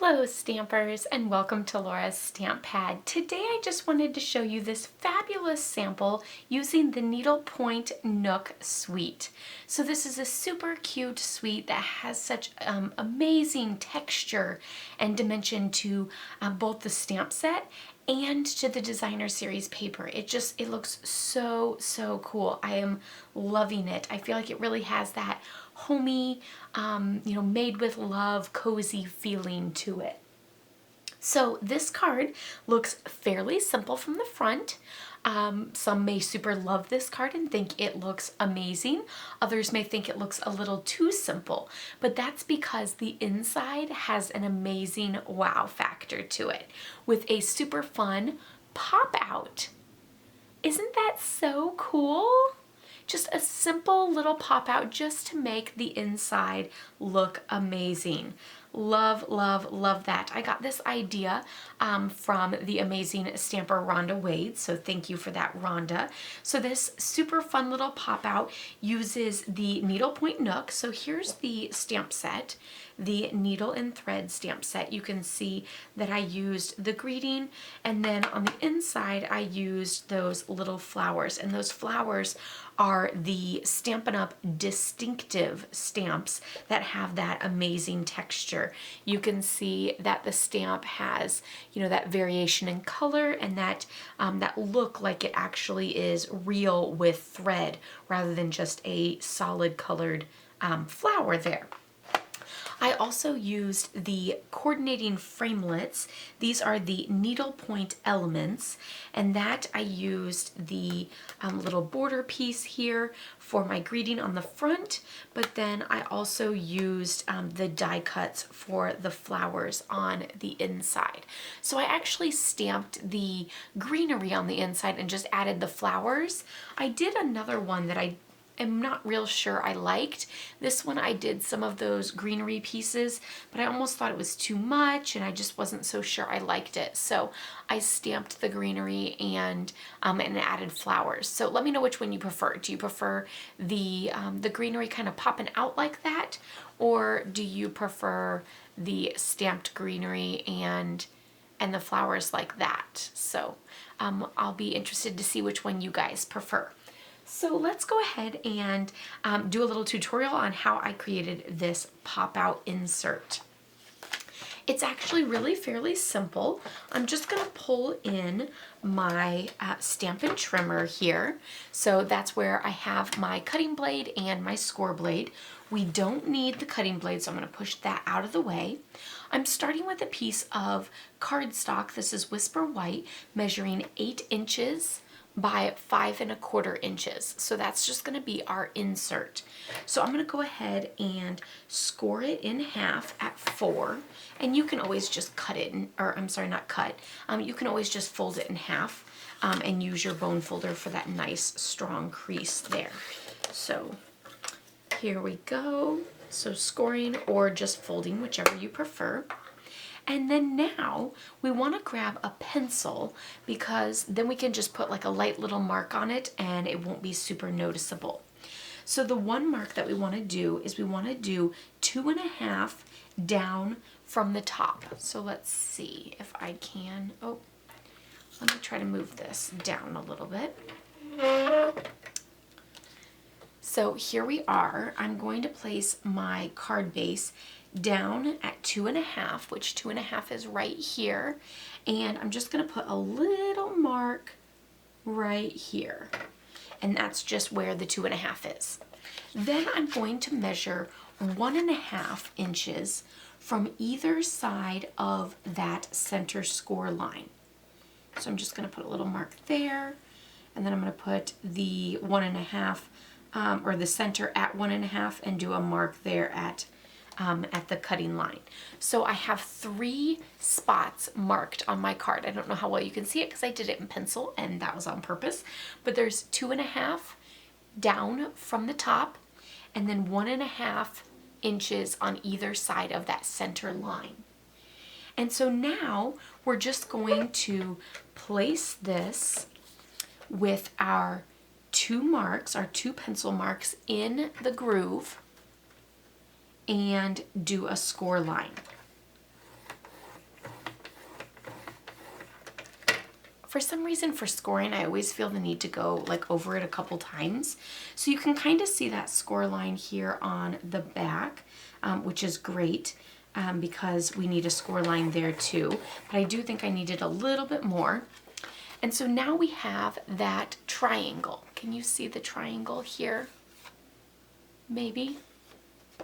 Hello Stampers and welcome to Laura's Stamp Pad. Today I just wanted to show you this fabulous sample using the Needlepoint Nook suite. So this is a super cute suite that has such amazing texture and dimension to both the stamp set and to the designer series paper. It looks so cool. I am loving it. I feel like it really has that homey, made with love, cozy feeling to it. So this card looks fairly simple from the front. Some may super love this card and think it looks amazing. Others may think it looks a little too simple, but that's because the inside has an amazing wow factor to it with a super fun pop out. Isn't that so cool? Just a simple little pop out just to make the inside look amazing. Love, love, love that. I got this idea from the amazing stamper Rhonda Wade, so thank you for that, Rhonda. So this super fun little pop out uses the Needlepoint Nook. So here's the stamp set, the needle and thread stamp set. You can see that I used the greeting, and then on the inside I used those little flowers, and those flowers are the Stampin' Up! Distinctive stamps that have that amazing texture. You can see that the stamp has, that variation in color and that look like it actually is real with thread rather than just a solid colored flower there. I also used the coordinating framelits. These are the needlepoint elements, and that I used the little border piece here for my greeting on the front, but then I also used the die cuts for the flowers on the inside. So I actually stamped the greenery on the inside and just added the flowers. I did another one that I'm not real sure I liked. This one I did some of those greenery pieces, but I almost thought it was too much and I just wasn't so sure I liked it. So I stamped the greenery and added flowers. So let me know which one you prefer. Do you prefer the greenery kind of popping out like that? Or do you prefer the stamped greenery and the flowers like that? So I'll be interested to see which one you guys prefer. So let's go ahead and do a little tutorial on how I created this pop-out insert. It's actually really fairly simple. I'm just going to pull in my Stampin' trimmer here. So that's where I have my cutting blade and my score blade. We don't need the cutting blade, so I'm going to push that out of the way. I'm starting with a piece of cardstock. This is Whisper White, measuring 8 inches by 5 1/4 inches. So that's just going to be our insert. So I'm going to go ahead and score it in half at 4, and you can always just cut it, you can always just fold it in half and use your bone folder for that nice strong crease there. So here we go. So scoring or just folding, whichever you prefer. And then now we want to grab a pencil, because then we can just put like a light little mark on it and it won't be super noticeable. So the one mark that we want to do is we want to do 2.5 down from the top. So let's see if I can. Oh, let me try to move this down a little bit. So here we are. I'm going to place my card base down at 2.5, which 2.5 is right here, and I'm just going to put a little mark right here, and that's just where the 2.5 is. Then I'm going to measure 1.5 inches from either side of that center score line. So I'm just going to put a little mark there, and then I'm going to put the 1.5 or the center at 1.5 and do a mark there at the cutting line. So I have 3 spots marked on my card. I don't know how well you can see it because I did it in pencil and that was on purpose, but there's 2.5 down from the top and then 1.5 inches on either side of that center line. And so now we're just going to place this with our 2 marks, our 2 pencil marks in the groove, and do a score line. for some reason for scoring, I always feel the need to go like over it a couple times. So you can kind of see that score line here on the back, which is great because we need a score line there too. But I do think I needed a little bit more. And so now we have that triangle. Can you see the triangle here? Maybe.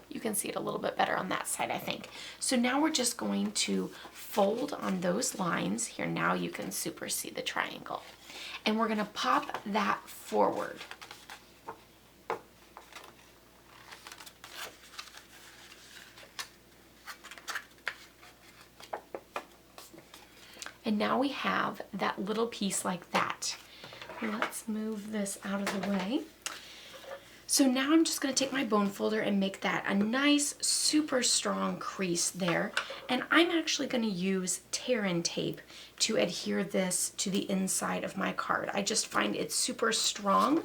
You can see it a little bit better on that side, I think. So now we're just going to fold on those lines. Here, now you can super see the triangle. And we're gonna pop that forward. And now we have that little piece like that. Let's move this out of the way. So now I'm just going to take my bone folder and make that a nice, super strong crease there. And I'm actually going to use tear-in tape to adhere this to the inside of my card. I just find it super strong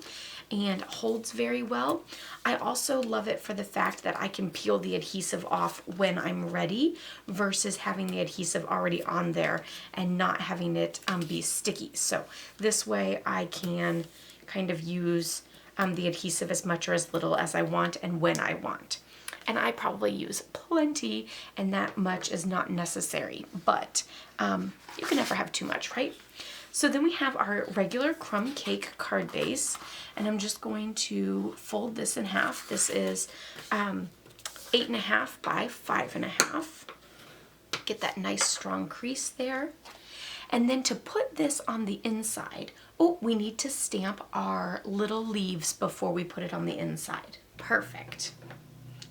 and holds very well. I also love it for the fact that I can peel the adhesive off when I'm ready versus having the adhesive already on there and not having it be sticky. So this way I can kind of use the adhesive as much or as little as I want and when I want. And I probably use plenty, and that much is not necessary, but you can never have too much, right? So then we have our regular crumb cake card base, and I'm just going to fold this in half. This is 8.5 by 5.5. Get that nice strong crease there. And then to put this on the inside, oh, we need to stamp our little leaves before we put it on the inside. Perfect.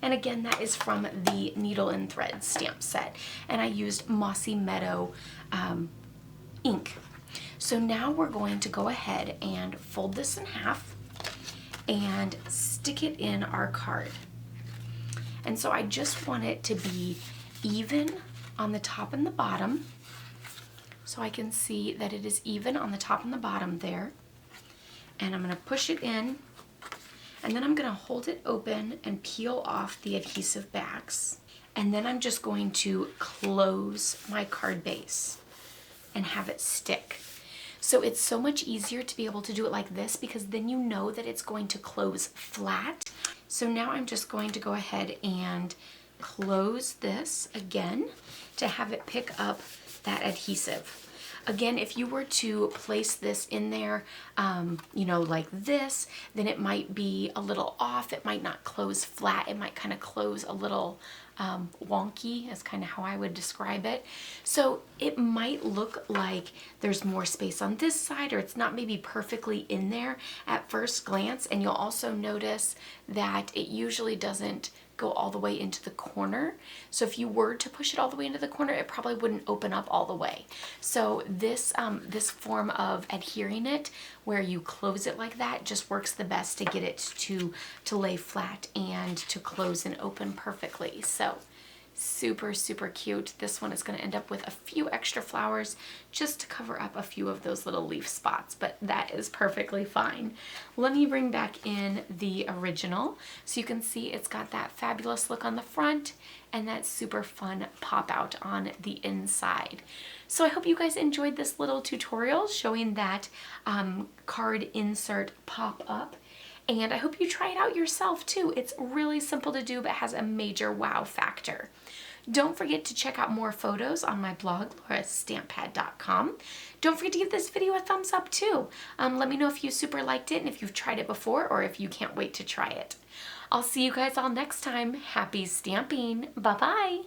And again, that is from the Needle and Thread stamp set. And I used Mossy Meadow ink. So now we're going to go ahead and fold this in half and stick it in our card. And so I just want it to be even on the top and the bottom. So I can see that it is even on the top and the bottom there. And I'm going to push it in, and then I'm going to hold it open and peel off the adhesive backs. And then I'm just going to close my card base and have it stick. So it's so much easier to be able to do it like this because then you know that it's going to close flat. So now I'm just going to go ahead and close this again to have it pick up that adhesive. Again, if you were to place this in there, you know, like this, then it might be a little off. It might not close flat. It might kind of close a little wonky, is kind of how I would describe it. So it might look like there's more space on this side, or it's not maybe perfectly in there at first glance. And you'll also notice that it usually doesn't go all the way into the corner. So if you were to push it all the way into the corner, it probably wouldn't open up all the way. So this this form of adhering it, where you close it like that, just works the best to get it to lay flat and to close and open perfectly. So super, super cute. This one is going to end up with a few extra flowers just to cover up a few of those little leaf spots, but that is perfectly fine. Let me bring back in the original so you can see it's got that fabulous look on the front and that super fun pop out on the inside. So I hope you guys enjoyed this little tutorial showing that card insert pop up. And I hope you try it out yourself too. It's really simple to do, but has a major wow factor. Don't forget to check out more photos on my blog, laurastampad.com. Don't forget to give this video a thumbs up too. Let me know if you super liked it and if you've tried it before or if you can't wait to try it. I'll see you guys all next time. Happy stamping. Bye-bye.